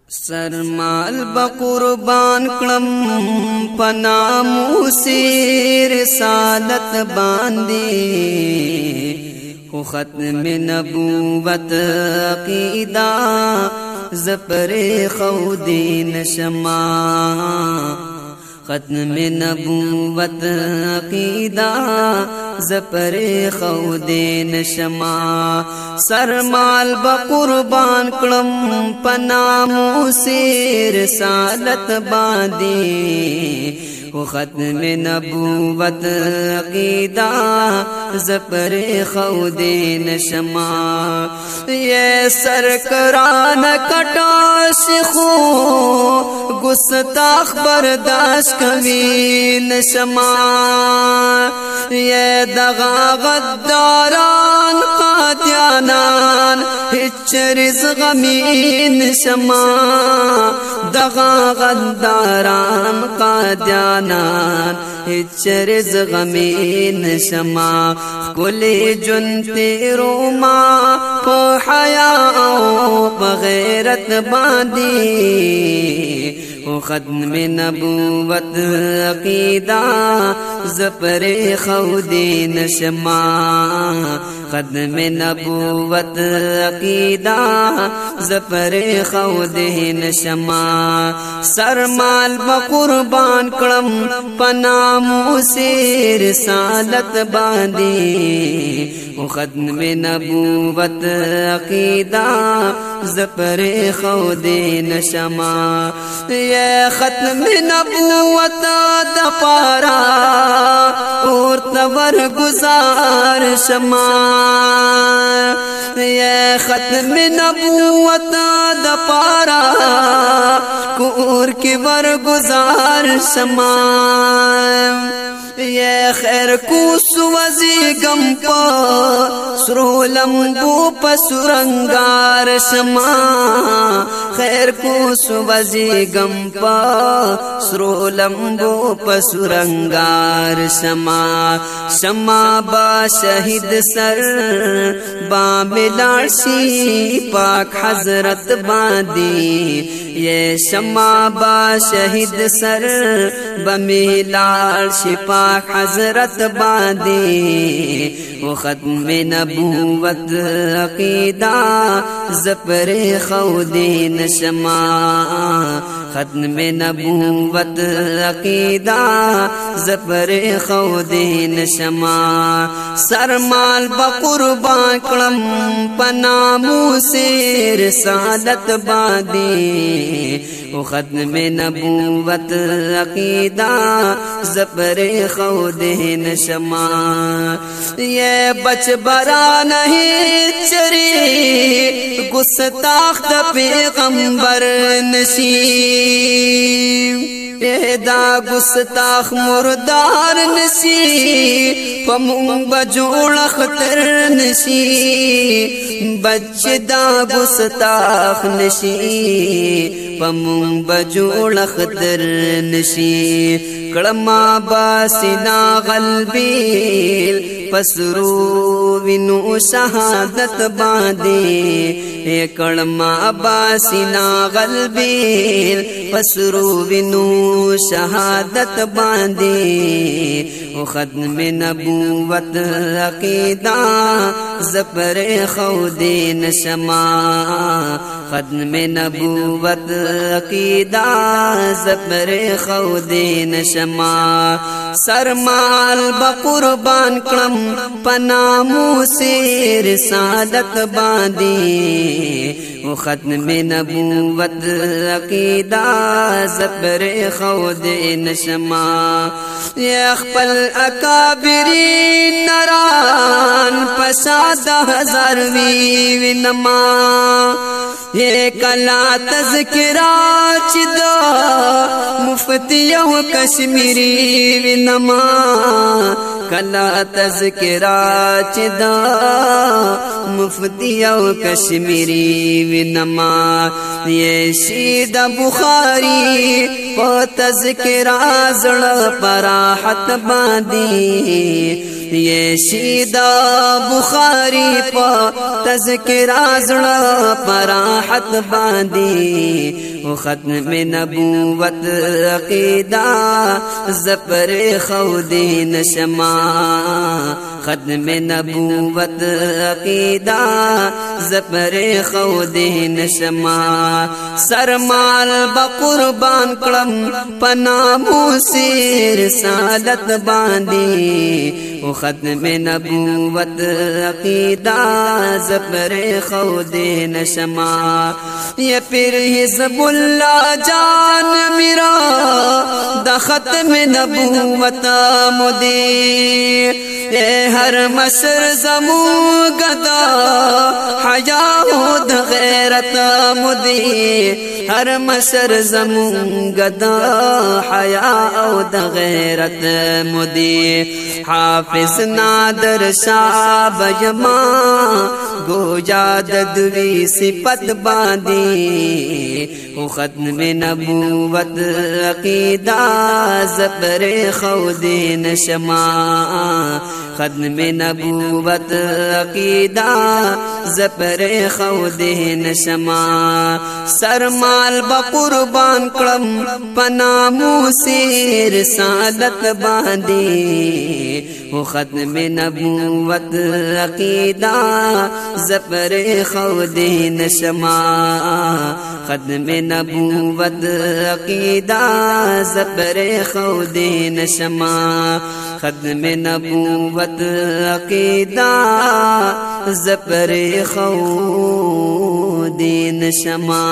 سرمال بقربان کلم پنامو سیر رسالت باندی خو ختم نبوت عقیدہ زپر خودین شما ختم نبوت عقیدہ زپر خودین شما سرمال بقربان کلم پنامو سیر رسالت باندی و ختم نبوت عقیدہ زپر خودین شما یہ سرکران کٹاش خو گستاخ برداشت کوین شما یہ دغا غداران قادیانان ہچ رزق غمین شما دغا غداران قادیانان ہچ رزق غمین شما کلی جن تیرو ما پو حیاء بغیرت باندی و ختم نبوت عقیدہ زپر خودین شما ختم نبوت عقیدہ زپر خودین شما سرمال بقربان کلم پنامو سیر رسالت باندی و ختم نبوت عقیدہ زپر خودین شما یہ ختم نبوت دپارا اور تور گزار شما یہ ختم نبوت دپارا اور کی ور گزار شما یہ خیر کو سوزی گم پا سرو لمبو پسرنگار شما خیر کو سوزی گم پا سرو لمبو پسرنگار شما شما با شہید سر با ملاشی پاک حضرت باندی یہ شما با شہید سر بمیلاشی پاک حضرت باندی و ختم نبوت عقیدہ زپر خودین شما ختم نبوت عقیدہ زپر خودین شما سرمال بقربان کلم پنامو سیر رسالت باندی و ختم نبوت عقیدہ زپر خودین شما یہ بچ برا نہیں چری گستاخ دا پیغمبر نشی دا گستاخ مردار نشی پمون بجوڑ خطر نشی بچ دا گستاخ نشی پمون بجوڑ خطر نشی کڑما باسنا غلبیل پسرو وینو شہادت باندی کڑما باسنا غلبیل پسرو وینو شہادت باندی و ختم نبوت عقیدہ زپر خودین شما ختم نبوت عقیدہ زپر خودین شما سرمال بقربان کلم پنامو سیر رسالت باندی و ختم نبوت عقیدہ زپر خودین شما یہ خپل اکابرین نران پشاد ہزار وی نما یہ کلا تذکرہ چدا مفتی و کشمیری نما کلا تذکرہ چدا مفتی و کشمیری نما یہ شید بخاری و تذکرہ زڑ پراحت باندی ये शीदा बुखारी पा तज़किरा ज़ड़ा पराहत बांदी वो ख़त्म नबूवत अक़ीदा ज़फ़र ख़ुदीन शमा ख़त्म नबूवत अक़ीदा ज़फ़र ख़ुदीन शमा सरमाल बक़ुरबान कलम पनामो से रिसालत बांदी वो ख़त्म नबूवत अक़ीदा ज़फ़र ख़ुदीन शमा ये फिर हिज़्बुल्लाह जान मेरा द ख़त्म नबूवत मुदी ए हर मसर ज़मू गदा हया द गैरत मुदी हर मसर ज़मू गदा हया द गैरत मुदी हाफिज़ नादर शाह बयमा गोया ददवी सिपत बांदी वो ख़त्म नबूवत अक़ीदा ज़फ़र ख़ुदीन शमा ख़त्म नबूवत अक़ीदा ज़फ़र ख़ुदीन शमा सरमाल बक़ुरबान कलम पनामो से रिसालत बांदी वो ख़त्म नबूवत अक़ीदा ज़फ़र ख़ुदीन शमा ख़त्म नबूवत अक़ीदा ज़फ़र ख़ुदीन शमा ख़त्म नबूवत अक़ीदा ज़फ़र ख़ुदीन शमा।